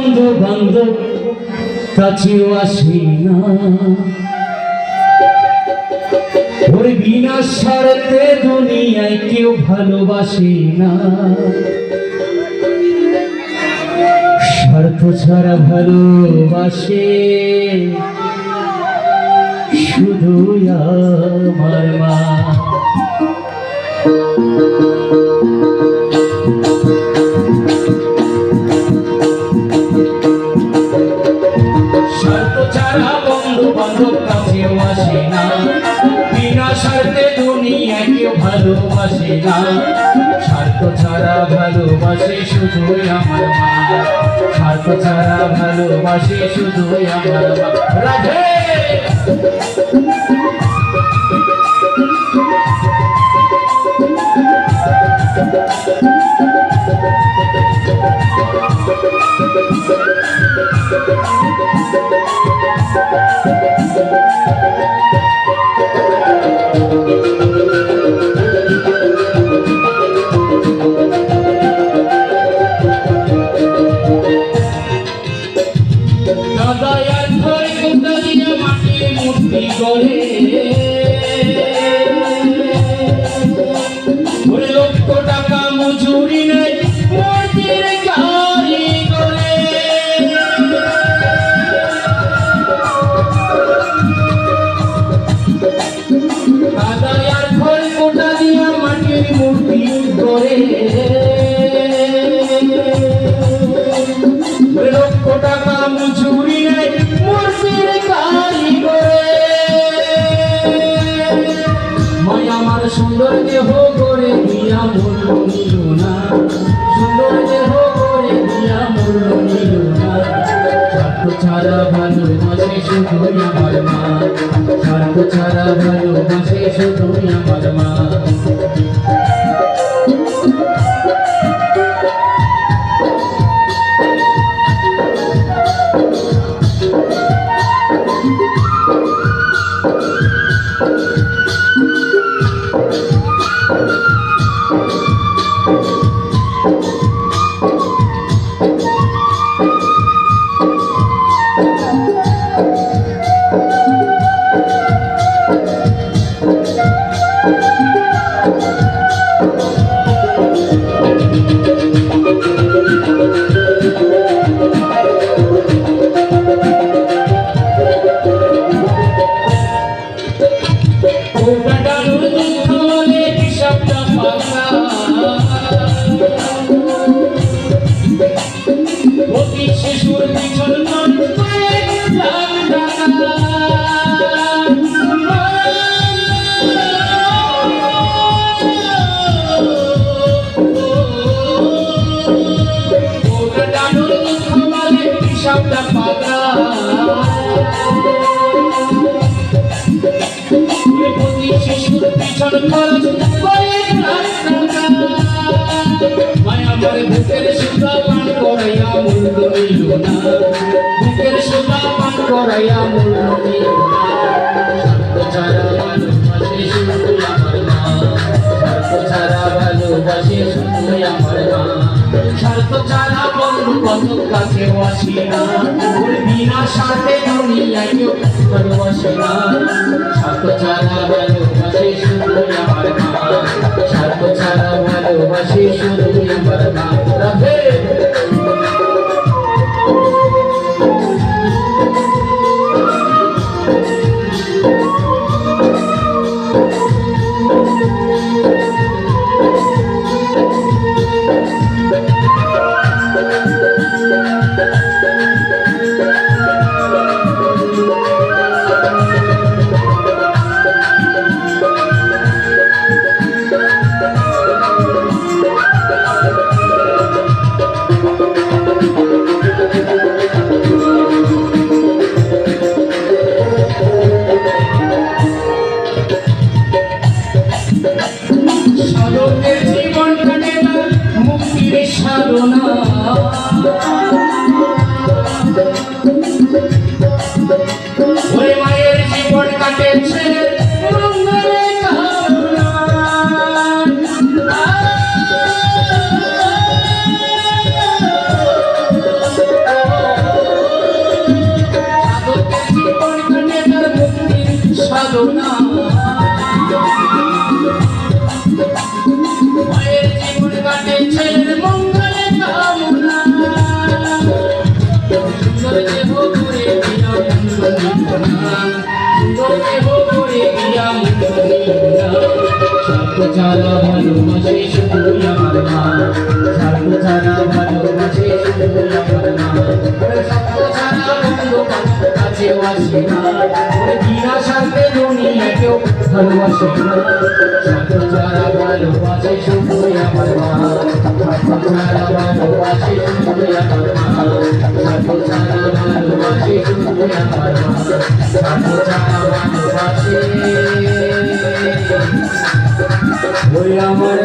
বন্ধু বান্ধব কাছেও আসে না, ওর বিনা স্বার্থে দুনিয়ায় কেউ ভালোবাসে না। স্বার্থ ছাড়া ভালোবাসে শুধু আমার মা। স্বার্থ ছাড়া বন্ধু বান্ধব কাছেও আসে না, বিনা স্বার্থে দুনিয়া কেউ ভালোবাসে না। স্বার্থ ছাড়া ভালোবাসে শুধু আমার মা, স্বার্থ ছাড়া ভালোবাসে শুধু আমার মা। রাধে লক্ষ টাকা মজুরি নেই মূর্তির কারিগরে, কাদায়ার ঘর কোটা দিয়া মাটির মূর্তি করে। লক্ষ টাকা মজুরি নেই মূর্তির কারিগরে। মায়া আমার সুন্দর দেহ করে দিয়া মূল্য নিল না, সুন্দর দেহ করে দিয়া মূল্য নিল না। স্বার্থ ছাড়া ভালোবাসে শুধু আমার মা, স্বার্থ ছাড়া ভালোবাসে শুধু আমার মা। বুকের সুতা পান করাইয়া মূল্য নিল না, বুকের সুতা পান করাইয়া মূল্য নিল না। স্বার্থ ছাড়া ভালোবাসে শুধু আমার মা, স্বার্থ ছাড়া ভালোবাসে শুধু আমার মা। স্বার্থ ছাড়া বন্ধু বান্ধব কাছেও আসে না, বিনা স্বার্থে দুনিয়ায় কেউ ভালোবাসে না। স্বার্থ ছাড়া ভালোবাসে শুধু আমার মা, স্বার্থ ছাড়া ভালোবাসে শুধু আমার মা। রাধে ছাড়া ভালোবাসে শুধুই আমার মা, স্বার্থ ছাড়া ভালোবাসে শুধুই আমার মা। স্বার্থ ছাড়া বন্ধু কাছেও আসে না, বিনা স্বার্থে দুনিয়া কেউ ভালোবাসে না। স্বার্থ ছাড়া ভালোবাসে শুধুই আমার মা, স্বার্থ ছাড়া ভালোবাসে শুধুই আমার মা, স্বার্থ ছাড়া ভালোবাসে শুধুই আমার মা, স্বার্থ ছাড়া ভালোবাসে ওই আমার